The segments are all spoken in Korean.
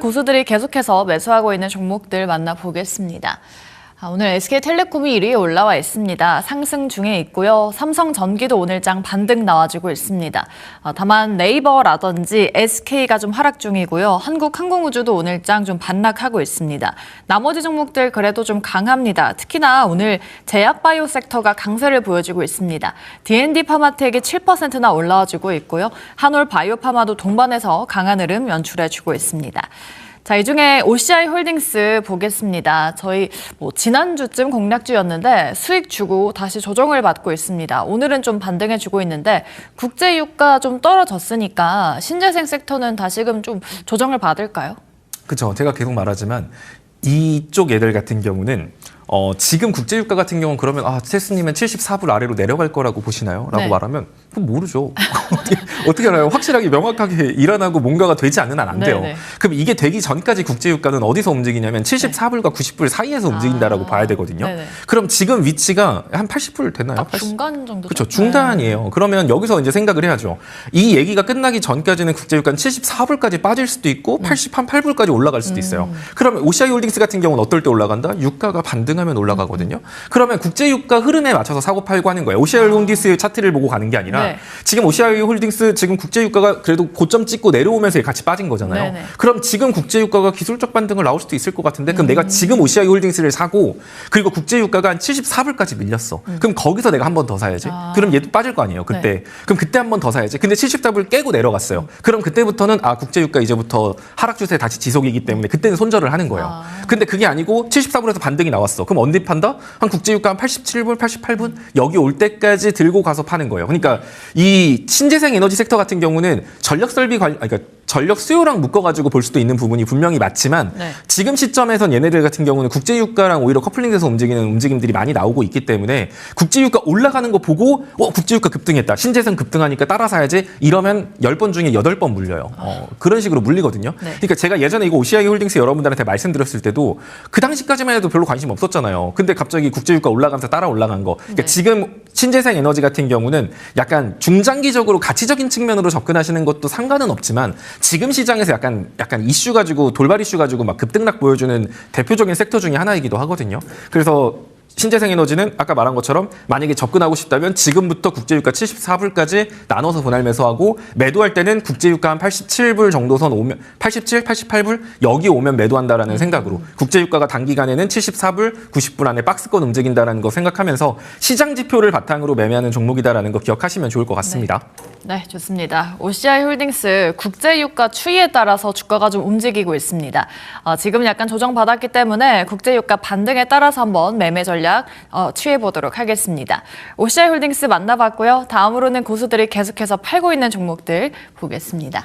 고수들이 계속해서 매수하고 있는 종목들 만나보겠습니다. 오늘 SK텔레콤이 1위에 올라와 있습니다. 상승 중에 있고요. 삼성전기도 오늘장 반등 나와주고 있습니다. 다만 네이버라든지 SK가 좀 하락 중이고요. 한국항공우주도 오늘장 좀 반락하고 있습니다. 나머지 종목들 그래도 좀 강합니다. 특히나 오늘 제약바이오 섹터가 강세를 보여주고 있습니다. D&D 파마텍이 7%나 올라와주고 있고요. 한올바이오파마도 동반해서 강한 흐름 연출해주고 있습니다. 자, 이 중에 OCI 홀딩스 보겠습니다. 저희 지난주쯤 공략주였는데 수익 주고 다시 조정을 받고 있습니다. 오늘은 좀 반등해주고 있는데 국제유가 좀 떨어졌으니까 신재생 섹터는 다시금 좀 조정을 받을까요? 그렇죠. 제가 계속 말하지만 이쪽 애들 같은 경우는 지금 국제유가 같은 경우는 그러면 테스님은 74불 아래로 내려갈 거라고 보시나요? 라고 말하면 그럼 모르죠. 어떻게 알아요? 확실하게 명확하게 일어나고 뭔가가 되지 않는 한 안 돼요. 네네. 그럼 이게 되기 전까지 국제유가는 어디서 움직이냐면 74불과 90불 사이에서 움직인다라고 봐야 되거든요. 네네. 그럼 지금 위치가 한 80불 됐나요? 딱 중간 정도. 그렇죠. 중단이에요. 그러면 여기서 이제 생각을 해야죠. 이 얘기가 끝나기 전까지는 국제유가는 74불까지 빠질 수도 있고 88불까지 올라갈 수도 있어요. 그러면 OCI 홀딩스 같은 경우는 어떨 때 올라간다? 유가가 반등하면 올라가거든요. 그러면 국제유가 흐름에 맞춰서 사고 팔고 하는 거예요. OCI 홀딩스 차트를 보고 가는 게 아니라 지금 OCI 홀딩스 지금 국제유가가 그래도 고점 찍고 내려오면서 같이 빠진 거잖아요. 그럼 지금 국제유가가 기술적 반등을 나올 수도 있을 것 같은데 그럼 내가 지금 OCI 홀딩스를 사고 그리고 국제유가가 한 74불까지 밀렸어. 그럼 거기서 내가 한 번 더 사야지. 그럼 얘도 빠질 거 아니에요. 그때. 그럼 그때 한 번 더 사야지. 근데 74불 깨고 내려갔어요. 그럼 그때부터는 국제유가 이제부터 하락 추세 다시 지속이기 때문에 그때는 손절을 하는 거예요. 근데 그게 아니고 74불에서 반등이 나왔어. 그럼 언제 판다? 한 국제유가 한 87불, 88불 여기 올 때까지 들고 가서 파는 거예요. 그러니까 이 신재생 에너지 섹터 같은 경우는 전력 설비 그러니까 전력 수요랑 묶어가지고 볼 수도 있는 부분이 분명히 맞지만 지금 시점에선 얘네들 같은 경우는 국제유가랑 오히려 커플링돼서 움직이는 움직임들이 많이 나오고 있기 때문에 국제유가 올라가는 거 보고 국제유가 급등했다. 신재생 급등하니까 따라 사야지. 이러면 10번 중에 8번 물려요. 그런 식으로 물리거든요. 그러니까 제가 예전에 이거 OCI 홀딩스 여러분들한테 말씀드렸을 때도 그 당시까지만 해도 별로 관심 없었잖아요. 근데 갑자기 국제유가 올라가면서 따라 올라간 거. 그러니까 지금 신재생 에너지 같은 경우는 약간 중장기적으로 가치적인 측면으로 접근하시는 것도 상관은 없지만 지금 시장에서 약간 이슈 가지고 돌발 이슈 가지고 막 급등락 보여주는 대표적인 섹터 중에 하나이기도 하거든요. 그래서 신재생 에너지는 아까 말한 것처럼 만약에 접근하고 싶다면 지금부터 국제유가 74불까지 나눠서 분할 매수하고 매도할 때는 국제유가 한 87불 정도 선 오면 87, 88불 여기 오면 매도한다라는 생각으로 국제유가가 단기간에는 74불, 90불 안에 박스권 움직인다라는 거 생각하면서 시장 지표를 바탕으로 매매하는 종목이다라는 거 기억하시면 좋을 것 같습니다. 네, 좋습니다. OCI 홀딩스 국제유가 추이에 따라서 주가가 좀 움직이고 있습니다. 지금 약간 조정받았기 때문에 국제유가 반등에 따라서 한번 매매 전략 취해보도록 하겠습니다. OCI 홀딩스 만나봤고요. 다음으로는 고수들이 계속해서 팔고 있는 종목들 보겠습니다.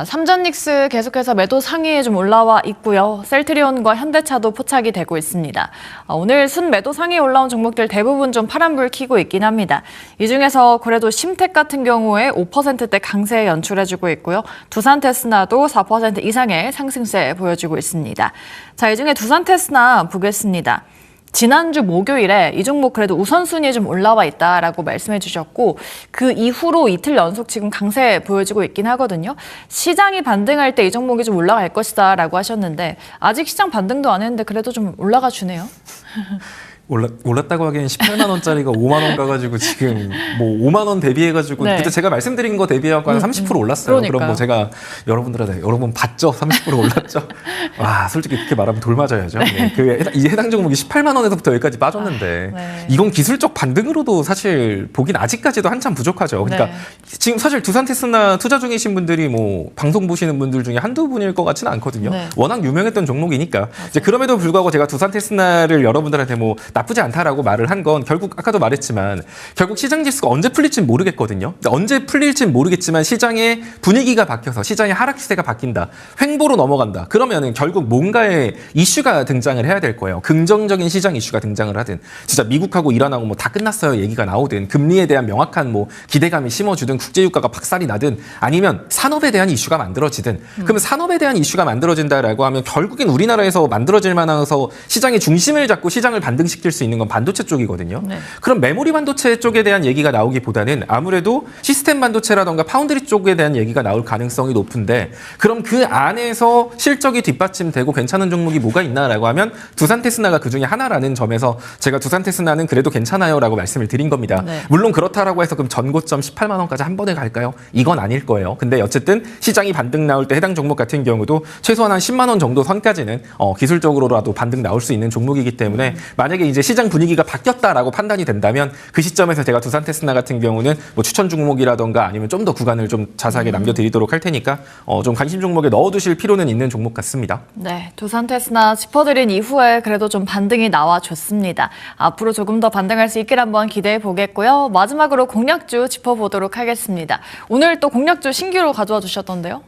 삼전닉스 계속해서 매도 상위에 좀 올라와 있고요. 셀트리온과 현대차도 포착이 되고 있습니다. 오늘 순매도 상위에 올라온 종목들 대부분 좀 파란불 켜고 있긴 합니다. 이 중에서 그래도 심택 같은 경우에 5%대 강세 연출해주고 있고요. 두산테스나도 4% 이상의 상승세 보여주고 있습니다. 자, 이 중에 두산테스나 보겠습니다. 지난주 목요일에 이 종목 그래도 우선순위에 좀 올라와 있다라고 말씀해 주셨고 그 이후로 이틀 연속 지금 강세 보여지고 있긴 하거든요. 시장이 반등할 때 이 종목이 좀 올라갈 것이다 라고 하셨는데 아직 시장 반등도 안 했는데 그래도 좀 올라가 주네요. 올랐다고 하기엔 18만 원짜리가 5만 원 가가지고 지금 5만 원 대비해가지고 그때 제가 말씀드린 거 대비하고 한 30% 올랐어요. 그러니까요. 그럼 제가 여러분들한테 여러분 봤죠? 30% 올랐죠? 와 솔직히 그렇게 말하면 돌 맞아야죠. 이제 해당 종목이 18만 원에서부터 여기까지 빠졌는데 이건 기술적 반등으로도 사실 보긴 아직까지도 한참 부족하죠. 그러니까 지금 사실 두산테스나 투자 중이신 분들이 방송 보시는 분들 중에 한두 분일 것 같지는 않거든요. 워낙 유명했던 종목이니까 이제 그럼에도 불구하고 제가 두산테스나를 여러분들한테 나쁘지 않다라고 말을 한 건 결국 아까도 말했지만 결국 시장 지수가 언제 풀릴지는 모르겠거든요. 언제 풀릴지는 모르겠지만 시장의 분위기가 바뀌어서 시장의 하락 추세가 바뀐다. 횡보로 넘어간다. 그러면은 결국 뭔가의 이슈가 등장을 해야 될 거예요. 긍정적인 시장 이슈가 등장을 하든 진짜 미국하고 이란하고 다 끝났어요 얘기가 나오든 금리에 대한 명확한 기대감이 심어주든 국제유가가 박살이 나든 아니면 산업에 대한 이슈가 만들어지든 그러면 산업에 대한 이슈가 만들어진다라고 하면 결국엔 우리나라에서 만들어질 만해서 시장의 중심을 잡고 시장을 반등시킬 안정시킬 수 있는 건 반도체 쪽이거든요. 네. 그럼 메모리 반도체 쪽에 대한 얘기가 나오기보다는 아무래도 시스템 반도체라던가 파운드리 쪽에 대한 얘기가 나올 가능성이 높은데 그럼 그 안에서 실적이 뒷받침되고 괜찮은 종목이 뭐가 있나라고 하면 두산 테스나가 그중에 하나라는 점에서 제가 두산 테스나는 그래도 괜찮아요라고 말씀을 드린 겁니다. 네. 물론 그렇다라고 해서 그럼 전고점 18만 원까지 한 번에 갈까요? 이건 아닐 거예요. 근데 어쨌든 시장이 반등 나올 때 해당 종목 같은 경우도 최소한 한 10만 원 정도 선까지는 기술적으로라도 반등 나올 수 있는 종목이기 때문에 만약에 이제 시장 분위기가 바뀌었다라고 판단이 된다면 그 시점에서 제가 두산 테스나 같은 경우는 뭐 추천 종목이라던가 아니면 좀 더 구간을 좀 자세하게 남겨드리도록 할 테니까 좀 관심 종목에 넣어두실 필요는 있는 종목 같습니다. 네, 두산 테스나 짚어드린 이후에 그래도 좀 반등이 나와줬습니다. 앞으로 조금 더 반등할 수 있길 한번 기대해 보겠고요. 마지막으로 공략주 짚어보도록 하겠습니다. 오늘 또 공략주 신규로 가져와 주셨던데요?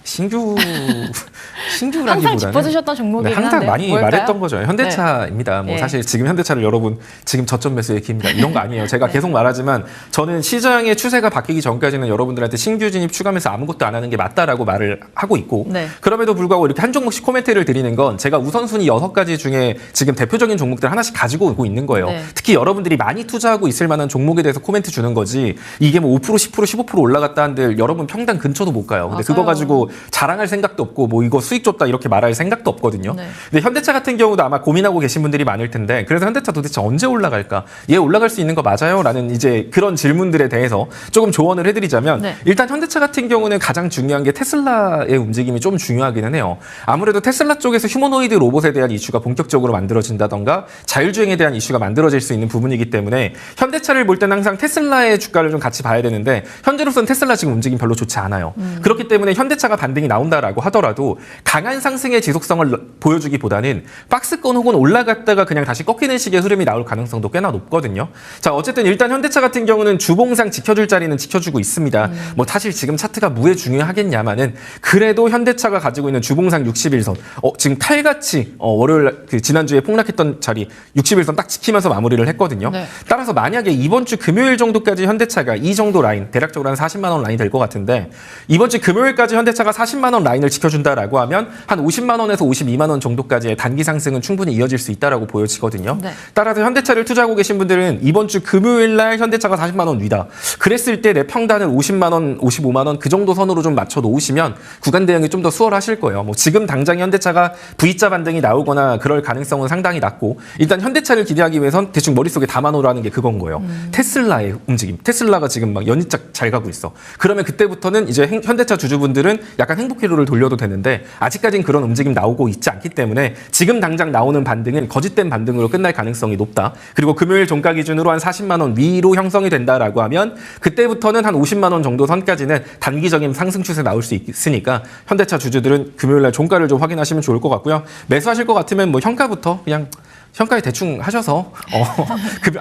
신규라기보다는 항상 짚어주셨던 종목이긴 항상 한데 많이 뭘까요? 말했던 거죠. 현대차입니다. 뭐 예. 사실 지금 현대차를 여러분 지금 저점 매수의 기입니다. 이런 거 아니에요. 제가 네. 계속 말하지만 저는 시장의 추세가 바뀌기 전까지는 여러분들한테 신규 진입 추가 매수 아무것도 안 하는 게 맞다라고 말을 하고 있고 네. 그럼에도 불구하고 이렇게 한 종목씩 코멘트를 드리는 건 제가 우선순위 6가지 중에 지금 대표적인 종목들 하나씩 가지고 오고 있는 거예요. 네. 특히 여러분들이 많이 투자하고 있을 만한 종목에 대해서 코멘트 주는 거지 이게 뭐 5%, 10%, 15% 올라갔다 한들 여러분 평당 근처도 못 가요. 근데 맞아요. 그거 가지고 자랑할 생각도 없고 뭐 이거 수익 줬다 이렇게 말할 생각도 없거든요. 네. 근데 현대차 같은 경우도 아마 고민하고 계신 분들이 많을 텐데 그래서 현대차 도대체 언제 올라갈까? 얘 올라갈 수 있는 거 맞아요? 라는 이제 그런 질문들에 대해서 조금 조언을 해드리자면 네. 일단 현대차 같은 경우는 가장 중요한 게 테슬라의 움직임이 좀 중요하기는 해요. 아무래도 테슬라 쪽에서 휴머노이드 로봇에 대한 이슈가 본격적으로 만들어진다던가 자율주행에 대한 이슈가 만들어질 수 있는 부분이기 때문에 현대차를 볼 때는 항상 테슬라의 주가를 좀 같이 봐야 되는데 현재로서는 테슬라 지금 움직임 별로 좋지 않아요. 그렇기 때문에 현대차가 반등이 나온다라고 하더라도 강한 상승의 지속성을 보여주기보다는 박스권 혹은 올라갔다가 그냥 다시 꺾이는 식의 흐름이 나올 가능성도 꽤나 높거든요. 자, 어쨌든 일단 현대차 같은 경우는 주봉상 지켜줄 자리는 지켜주고 있습니다. 뭐 사실 지금 차트가 무에 중요하겠냐마는 그래도 현대차가 가지고 있는 주봉상 61선 지금 칼같이 월요일 지난주에 폭락했던 자리 61선 딱 지키면서 마무리를 했거든요. 네. 따라서 만약에 이번 주 금요일 정도까지 현대차가 이 정도 라인 대략적으로 한 40만 원 라인 될 것 같은데 이번 주 금요일까지 현대차가 40만 원 라인을 지켜준다라고 하면 한 50만 원에서 52만 원 정도까지의 단기 상승은 충분히 이어질 수 있다라고 보여지거든요. 네. 따라서 현대차를 투자하고 계신 분들은 이번 주 금요일 날 현대차가 40만 원 위다. 그랬을 때 내 평단을 50만 원, 55만 원 그 정도 선으로 좀 맞춰 놓으시면 구간 대응이 좀 더 수월하실 거예요. 뭐 지금 당장 현대차가 V자 반등이 나오거나 그럴 가능성은 상당히 낮고 일단 현대차를 기대하기 위해선 대충 머릿속에 담아놓으라는 게 그건 거예요. 테슬라의 움직임. 테슬라가 지금 막 연이짝 잘 가고 있어. 그러면 그때부터는 이제 현대차 주주분들은 약간 행복회로를 돌려도 되는데 아직까지는 그런 움직임 나오고 있지 않기 때문에 지금 당장 나오는 반등은 거짓된 반등으로 끝날 가능성이 높다. 그리고 금요일 종가 기준으로 한 40만 원 위로 형성이 된다라고 하면 그때부터는 한 50만 원 정도 선까지는 단기적인 상승 추세 나올 수 있으니까 현대차 주주들은 금요일 날 종가를 좀 확인하시면 좋을 것 같고요. 매수하실 것 같으면 뭐 현가부터 그냥 현가에 대충 하셔서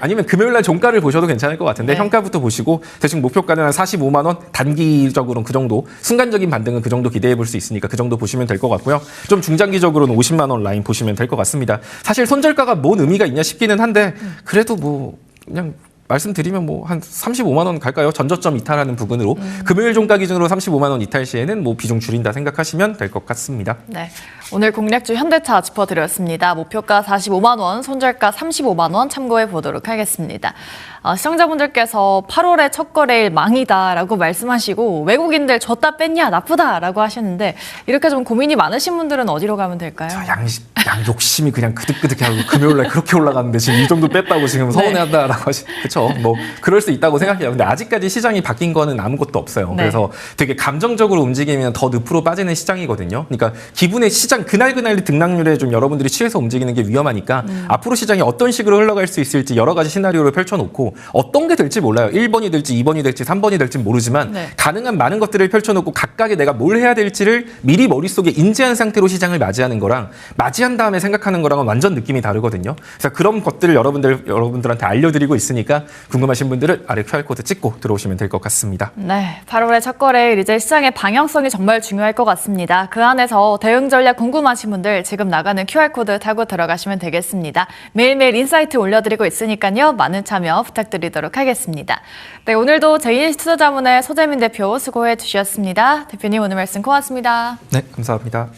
아니면 금요일 날 종가를 보셔도 괜찮을 것 같은데 네. 현가부터 보시고 대충 목표가는 한 45만 원 단기적으로는 그 정도 순간적인 반등은 그 정도 기대해 볼 수 있으니까 그 정도 보시면 될 것 같고요. 좀 중장기적으로는 50만 원 라인 보시면 될 것 같습니다. 사실 손절가가 뭔 의미가 있냐 싶기는 한데 그래도 뭐 그냥 말씀드리면 뭐 한 35만 원 갈까요? 전저점 이탈하는 부분으로 금요일 종가 기준으로 35만 원 이탈 시에는 뭐 비중 줄인다 생각하시면 될 것 같습니다. 네, 오늘 공략주 현대차 짚어드렸습니다. 목표가 45만 원, 손절가 35만 원 참고해 보도록 하겠습니다. 시청자분들께서 8월의 첫 거래일 망이다라고 말씀하시고 외국인들 줬다 뺐냐 나쁘다라고 하셨는데 이렇게 좀 고민이 많으신 분들은 어디로 가면 될까요? 양 욕심이 그냥 그득그득하고 금요일날 그렇게 올라갔는데 지금 이 정도 뺐다고 지금 서운해한다라고 하시 그렇죠. 뭐 그럴 수 있다고 생각해요. 근데 아직까지 시장이 바뀐 거는 아무것도 없어요. 네. 그래서 되게 감정적으로 움직이면 더 늪으로 빠지는 시장이거든요. 그러니까 기분의 시장 그날 등락률에 좀 여러분들이 취해서 움직이는 게 위험하니까 앞으로 시장이 어떤 식으로 흘러갈 수 있을지 여러 가지 시나리오를 펼쳐놓고 어떤 게 될지 몰라요. 1번이 될지 2번이 될지 3번이 될지 모르지만 네. 가능한 많은 것들을 펼쳐놓고 각각의 내가 뭘 해야 될지를 미리 머릿속에 인지한 상태로 시장을 맞이하는 거랑 맞이한 다음에 생각하는 거랑은 완전 느낌이 다르거든요. 그래서 그런 것들을 여러분들한테 알려드리고 있으니까 궁금하신 분들은 아래 QR코드 찍고 들어오시면 될 것 같습니다. 네, 8월의 첫 거래일 이제 시장의 방향성이 정말 중요할 것 같습니다. 그 안에서 대응 전략 궁금하신 분들 지금 나가는 QR코드 타고 들어가시면 되겠습니다. 매일매일 인사이트 올려드리고 있으니까요. 많은 참여 부탁드리도록 하겠습니다. 네, 오늘도 제2 투자자문의 소재민 대표 수고해 주셨습니다. 대표님 오늘 말씀 고맙습니다. 네, 감사합니다.